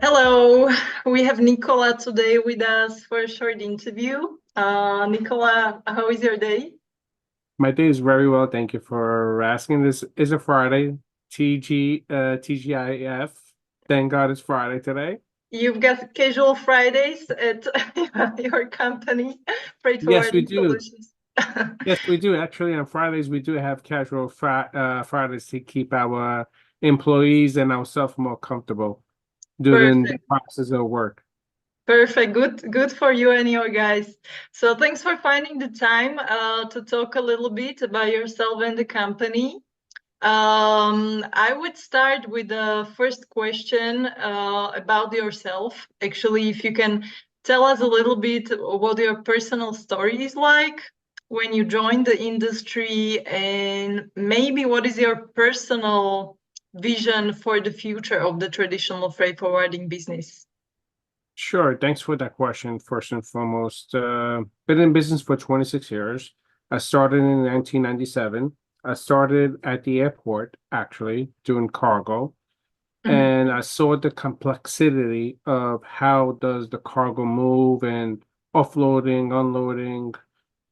Hello, we have Nicola today with us for a short interview. Nicola, how is your day? My day is very well. Thank you for asking. This is a Friday. TGIF. Thank God it's Friday today. You've got casual Fridays at your company, Freight Yes, we Forwarding do. Solutions. Yes, we do. Actually, on Fridays, we do have casual Fridays to keep our employees and ourselves more comfortable during the Perfect. process of work. Perfect. Good for you and your guys. So thanks for finding the time to talk a little bit about yourself and the company. I would start with the first question about yourself. Actually, if you can tell us a little bit what your personal story is like when you joined the industry, and maybe what is your personal vision for the future of the traditional freight forwarding business? Sure. Thanks for that question, first and foremost. Been in business for 26 years. I started in 1997. I started at the airport, actually, doing cargo. Mhm. And I saw the complexity of how does the cargo move and offloading, unloading,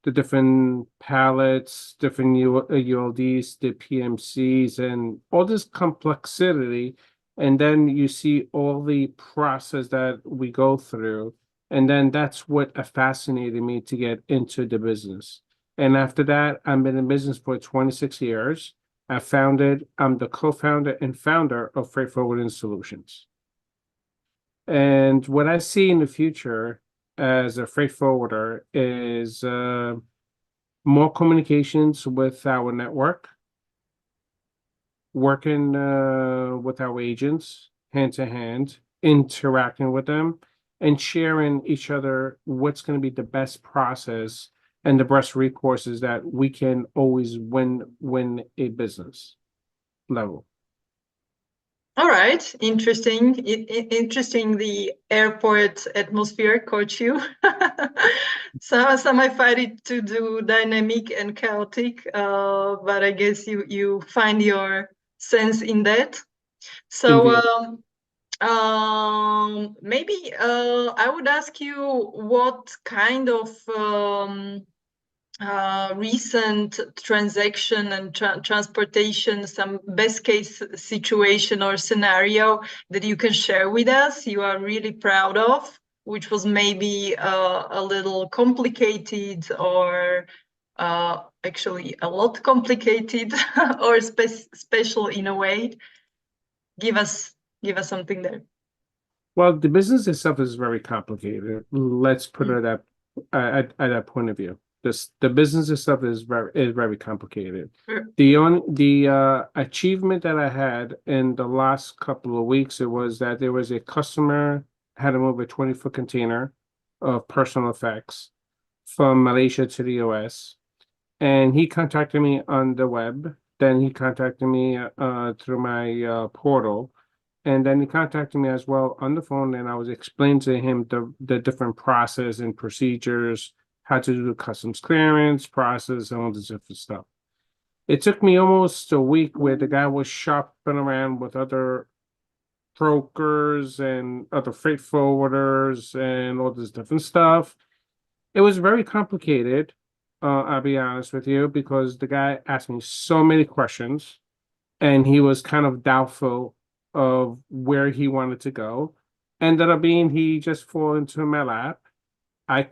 the different pallets, different ULDs, the PMCs, and all this complexity. And then you see all the process that we go through. And then that's what fascinated me to get into the business. And after that, I've been in business for 26 years. I'm the co-founder and founder of Freight Forwarding Solutions. And what I see in the future as a freight forwarder is more communications with our network, working with our agents hand to hand, interacting with them, and sharing each other what's going to be the best process and the best recourses that we can always win a business level. All right, interesting. Interesting. The airport atmosphere caught you. Some I find it to do dynamic and chaotic, but I guess you find your sense in that. So Indeed. maybe I would ask you what kind of recent transaction and transportation, some best case situation or scenario that you can share with us, you are really proud of, which was maybe a little complicated or actually a lot complicated or special in a way. Give us give us something there. Well, the business itself is very complicated. Let's put Mm. it at that point of view. The business itself is very complicated. Sure. The achievement that I had in the last couple of weeks, it was that there was a customer had to move a 20-foot container of personal effects from Malaysia to the US. And he contacted me on the web. Then he contacted me through my portal. And then he contacted me as well on the phone, and I was explaining to him the different process and procedures, how to do the customs clearance process, and all this different stuff. It took me almost a week where the guy was shopping around with other brokers and other freight forwarders and all this different stuff. It was very complicated, I'll be honest with you, because the guy asked me so many questions and he was kind of doubtful of where he wanted to go. Ended up being he just fall into my lap. I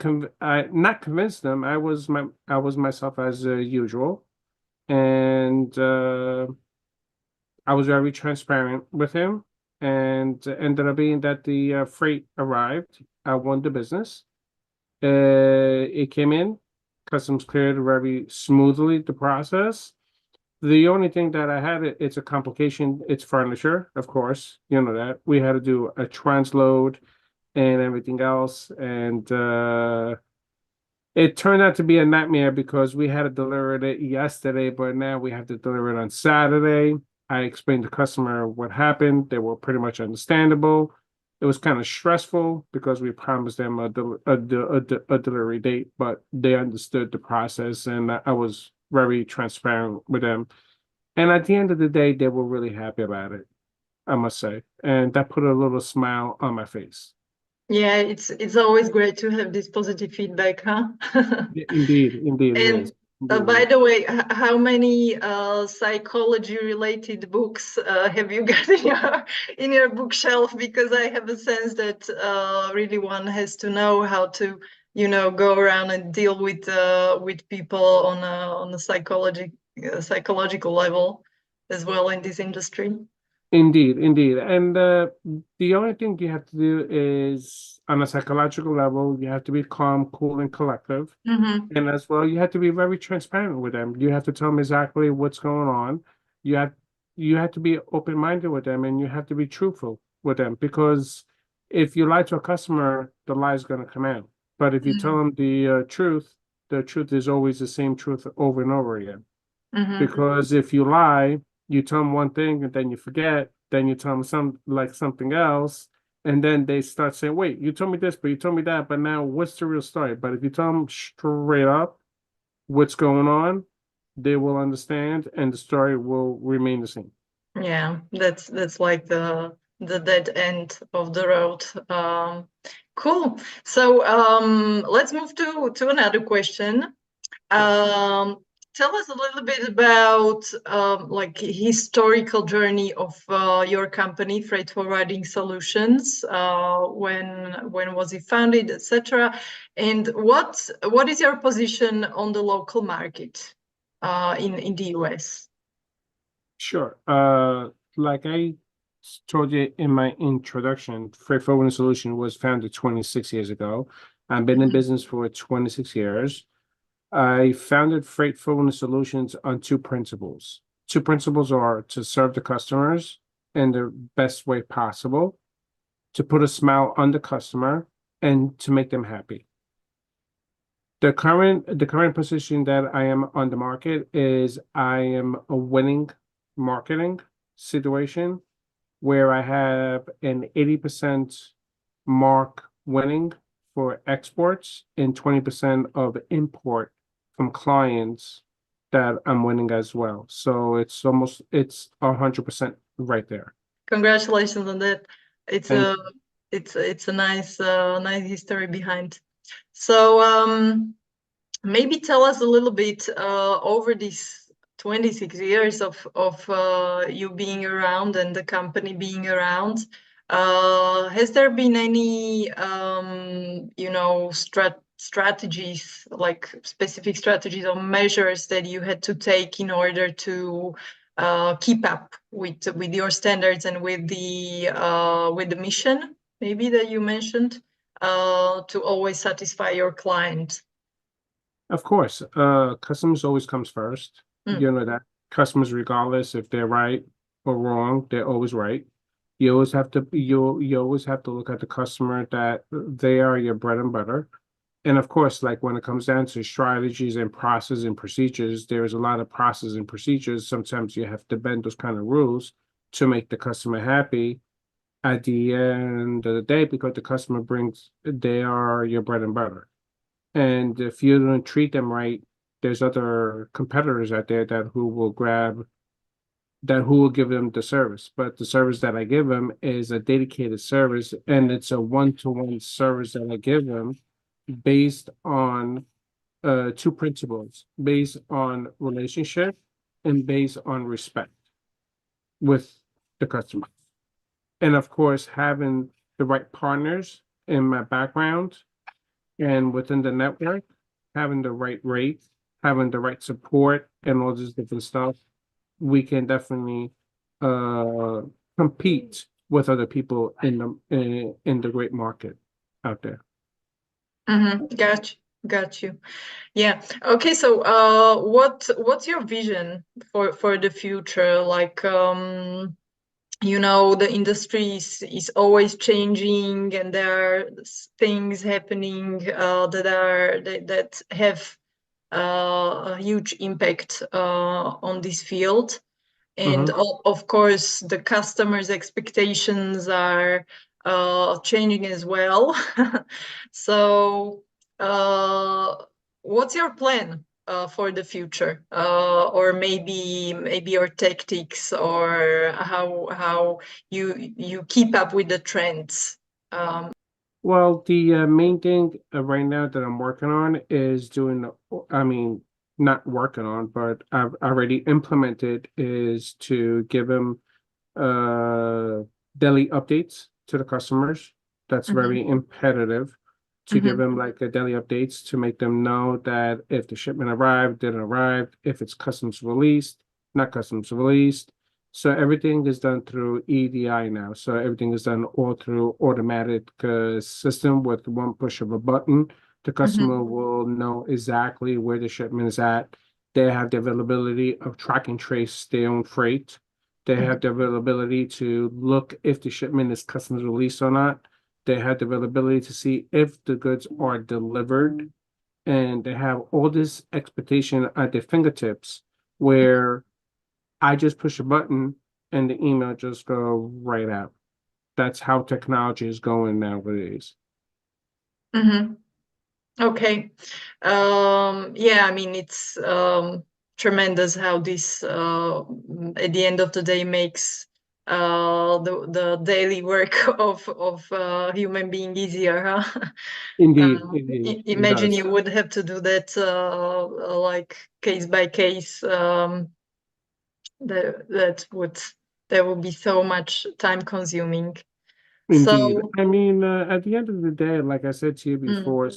not convinced him. I was myself as usual, and I was very transparent with him. And ended up being that the freight arrived. I won the business. It came in, customs cleared very smoothly the process. The only thing that I had, it's a complication. It's furniture, of course. You know that. We had to do a transload and everything else. And it turned out to be a nightmare because we had to deliver it yesterday, but now we have to deliver it on Saturday. I explained to the customer what happened. They were pretty much understandable. It was kind of stressful because we promised them a delivery date, but they understood the process, and I was very transparent with them. And at the end of the day, they were really happy about it, I must say, and that put a little smile on my face. Yeah, it's always great to have this positive feedback, huh? Indeed, indeed it is. And Indeed it by is. the way, how many psychology related books have you got in your bookshelf? Because I have a sense that really one has to know how to, go around and deal with people on a psychological level as well in this industry. Indeed, indeed. And the only thing you have to do is, on a psychological level, you have to be calm, cool, and collective. Mm-hmm. And as well, you have to be very transparent with them. You have to tell them exactly what's going on. You have you have to be open-minded with them, and you have to be truthful with them, because if you lie to a customer, the lie is going to come out. But if you tell them the truth is always the same truth over and over again. Mm-hmm. Because if you lie, you tell them one thing and then you forget, then you tell them something else, and then they start saying, "Wait, you told me this, but you told me that, but now what's the real story?" But if you tell them straight up what's going on, they will understand, and the story will remain the same. Yeah, that's like the dead end of the road. Cool. So let's move to another question. Sure. Um, Tell us a little bit about like historical journey of your company, Freight Forwarding Solutions. When was it founded, etc. And what is your position on the local market in the US? Sure. Like I told you in my introduction, Freight Forwarding Solution was founded 26 years ago. I've been in Mhm. business for 26 years. I founded Freight Forwarding Solutions on two principles. Two principles are to serve the customers in the best way possible, to put a smile on the customer, and to make them happy. The current position that I am on the market is I am a winning marketing situation where I have an 80% mark winning for exports and 20% of import from clients that I'm winning as well. So it's 100% right there. Congratulations on that. It's Thank a you. it's a nice history behind. So maybe tell us a little bit over these 26 years of you being around and the company being around. Has there been any strategies, like specific strategies or measures that you had to take in order to keep up with your standards and with the mission maybe that you mentioned to always satisfy your client? Of course, customers always comes first. Mm. You know that customers, regardless if they're right or wrong, they're always right. You always have to look at the customer, that they are your bread and butter. And of course, like when it comes down to strategies and process and procedures, there's a lot of process and procedures. Sometimes you have to bend those kind of rules to make the customer happy at the end of the day, because the customer they are your bread and butter. And if you don't treat them right, there's other competitors out there who will give them the service. But the service that I give them is a dedicated service, and it's a one-to-one service that I give them based on two principles: based on relationship and based on respect with the customer. And of course, having the right partners in my background and within the network, having the right rate, having the right support, and all this different stuff, we can definitely uh compete with other people in the great market out there. Mm-hmm. Got you. Yeah. Okay. So, what's your vision for the future? Like, the industry is always changing, and there are things happening that have a huge impact on this field. And Hmm. of course, the customers' expectations are changing as well. So, what's your plan for the future, or maybe your tactics, or how you keep up with the trends? Um, Well, the main thing right now that I'm working on is I mean, not working on, but I've already implemented is to give them uh daily updates to the customers. That's mhm, very imperative to give mhm, them like a daily updates to make them know that if the shipment arrived, didn't arrive, if it's customs released, not customs released. So everything is done through EDI now. So everything is done all through automatic system with one push of a button. The customer mhm, will know exactly where the shipment is at. They have the availability of track and trace their own freight. They have mhm, the availability to look if the shipment is customs released or not. They have the availability to see if the goods are delivered. And they have all this expectation at their fingertips where I just push a button and the email just go right out. That's how technology is going nowadays. mhm. Okay. Yeah, I mean, it's tremendous how this, at the end of the day, makes the daily work of human being easier, huh? Indeed, indeed, it Imagine does. you would have to do that like case by case. That that would be so much time consuming. Indeed. So, I mean, at the end of the day, like I said to you mm, before,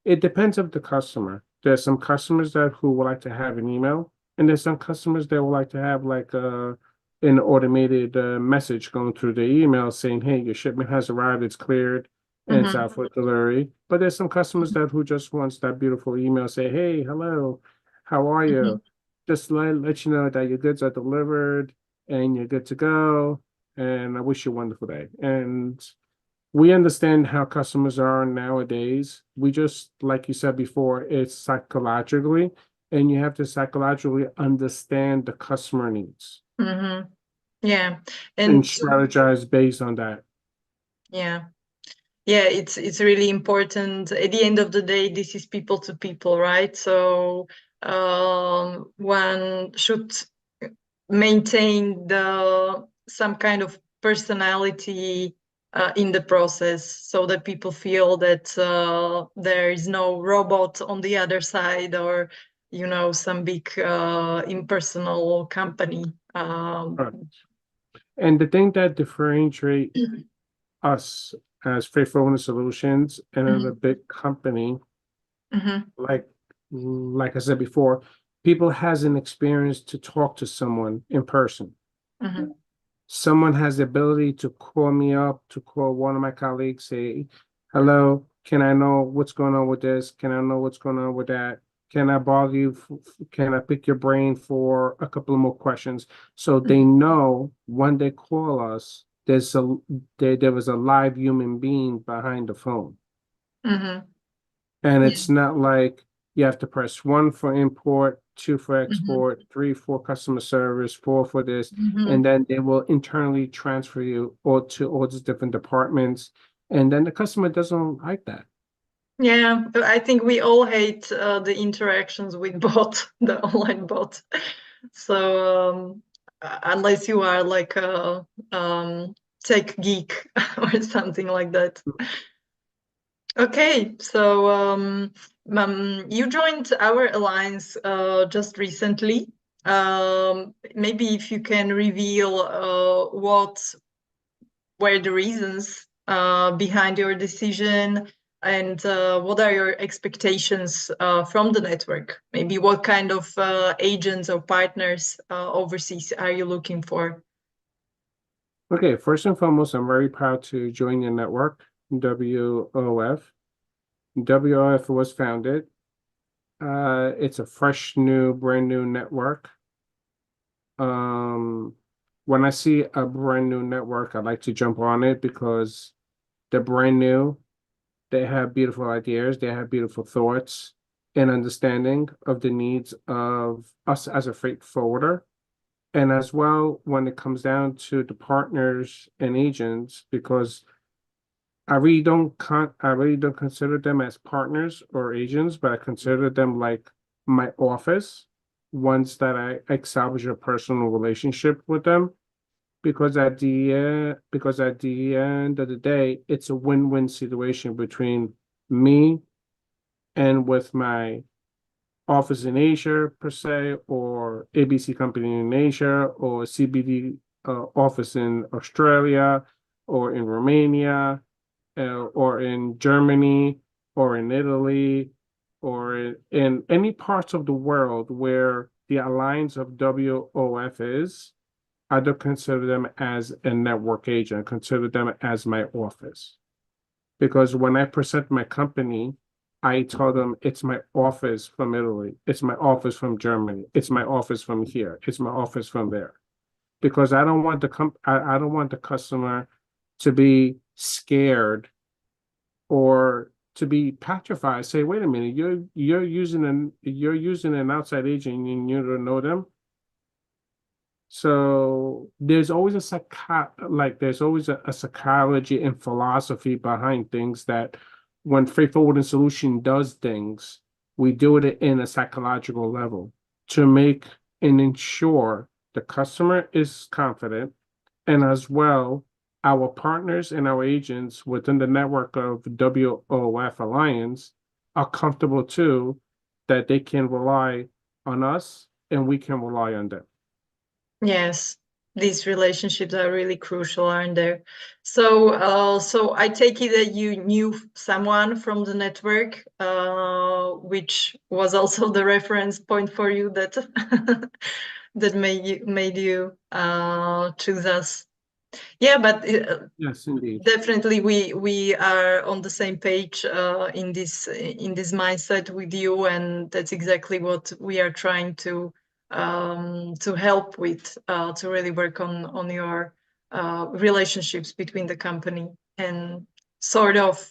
it depends of the customer. There's some customers that who would like to have an email, and there's some customers that would like to have like an automated message going through the email saying, "Hey, your shipment has arrived, it's cleared, and it's mhm, out for delivery." But there's some customers that who just wants that beautiful email, say, "Hey, hello, how are mhm, you?" Just let you know that your goods are delivered and you're good to go, and I wish you a wonderful day. And we understand how customers are nowadays. We just, like you said before, it's psychologically, and you have to psychologically understand the customer needs mhm. Yeah, and and strategize based on that. yeah. Yeah, it's really important. At the end of the day, this is people to people, right? So one should maintain the some kind of personality in the process, so that people feel that there is no robot on the other side, or some big impersonal company. Right. And the thing that differentiate us as Freight Forwarding Solutions and as a Mhm, big company, mhm, like like I said before, people has an experience to talk to someone in person. mhm, Someone has the ability to call me up, to call one of my colleagues, say, hello, can I know what's going on with this? Can I know what's going on with that? Can I bother you? Can I pick your brain for a couple of more questions? So they mhm, know when they call us, there was a live human being behind the phone. mhm. And Yeah. it's not like you have to press one for import, two for Mhm, export, three for customer service, four for this, and mhm. then they will internally transfer you all to all these different departments. And then the customer doesn't like that. Yeah, I think we all hate the interactions with bot, the online bot. So unless you are like a tech geek or something like that. Okay, so you joined our alliance just recently. Maybe if you can reveal what were the reasons behind your decision, and what are your expectations from the network? Maybe what kind of agents or partners overseas are you looking for? Okay, first and foremost, I'm very proud to join your network, WOF. WOF was founded. It's a fresh, new, brand new network. Um, when I see a brand new network, I like to jump on it because they're brand new. They have beautiful ideas, they have beautiful thoughts and understanding of the needs of us as a freight forwarder. And as well, when it comes down to the partners and agents, because I really don't consider them as partners or agents, but I consider them like my office, ones that I establish a personal relationship with them. Because at the end of the day, it's a win-win situation between me and with my office in Asia per se, or ABC company in Asia, or CBD office in Australia, or in Romania, or in Germany, or in Italy, or in any parts of the world where the alliance of WOF is. I don't consider them as a network agent. I consider them as my office. Because when I present my company, I tell them it's my office from Italy, it's my office from Germany, it's my office from here, it's my office from there. Because I don't want the customer to be scared or to be petrified. Say, wait a minute, you're using an outside agent and you don't know them. So there's always there's always a psychology and philosophy behind things that when freight forwarding solution does things, we do it in a psychological level to make and ensure the customer is confident, and as well our partners and our agents within the network of WOF Alliance are comfortable too, that they can rely on us and we can rely on them. Yes, these relationships are really crucial, aren't they? So I take it that you knew someone from the network, which was also the reference point for you that that made you choose us. Yeah, but Yes, indeed. definitely we are on the same page in this mindset with you, and that's exactly what we are trying to help with, to really work on your relationships between the company and sort of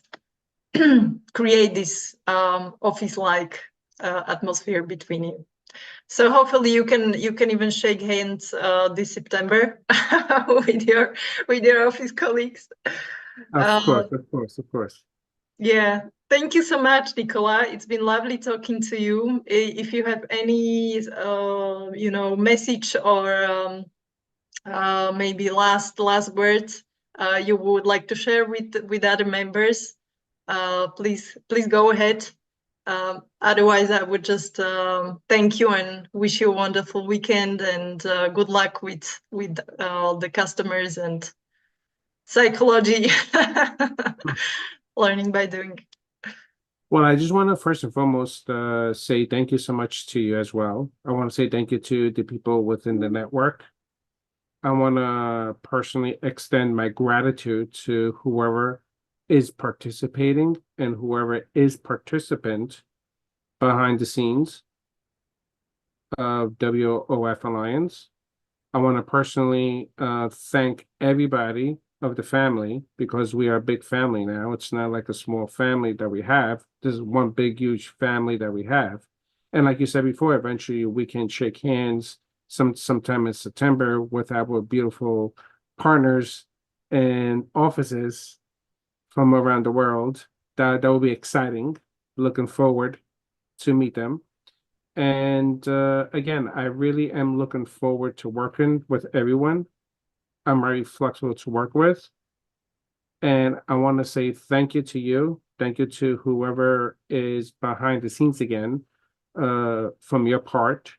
create this office-like atmosphere between you. So hopefully you can even shake hands this September with your office colleagues. Of Uh, course, of course, of course. yeah, thank you so much, Nicola. It's been lovely talking to you. If you have any message or maybe last words you would like to share with other members, please go ahead. Otherwise, I would just thank you and wish you a wonderful weekend, and good luck with the customers and psychology, learning by doing. Well, I just want to first and foremost say thank you so much to you as well. I want to say thank you to the people within the network. I want to personally extend my gratitude to whoever is participating and whoever is participant behind the scenes of WOF Alliance. I want to personally thank everybody of the family, because we are a big family now. It's not like a small family that we have. This is one big, huge family that we have. And like you said before, eventually we can shake hands sometime in September with our beautiful partners and offices from around the world. That will be exciting. Looking forward to meet them. And again, I really am looking forward to working with everyone. I'm very flexible to work with. And I want to say thank you to you. Thank you to whoever is behind the scenes again, from your part.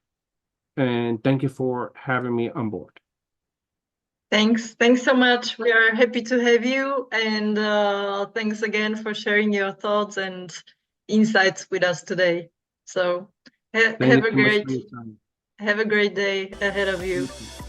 And thank you for having me on board. Thanks so much. We are happy to have you, and thanks again for sharing your thoughts and insights with us today. So Thank you so much for your time. have a great day ahead of You you. too.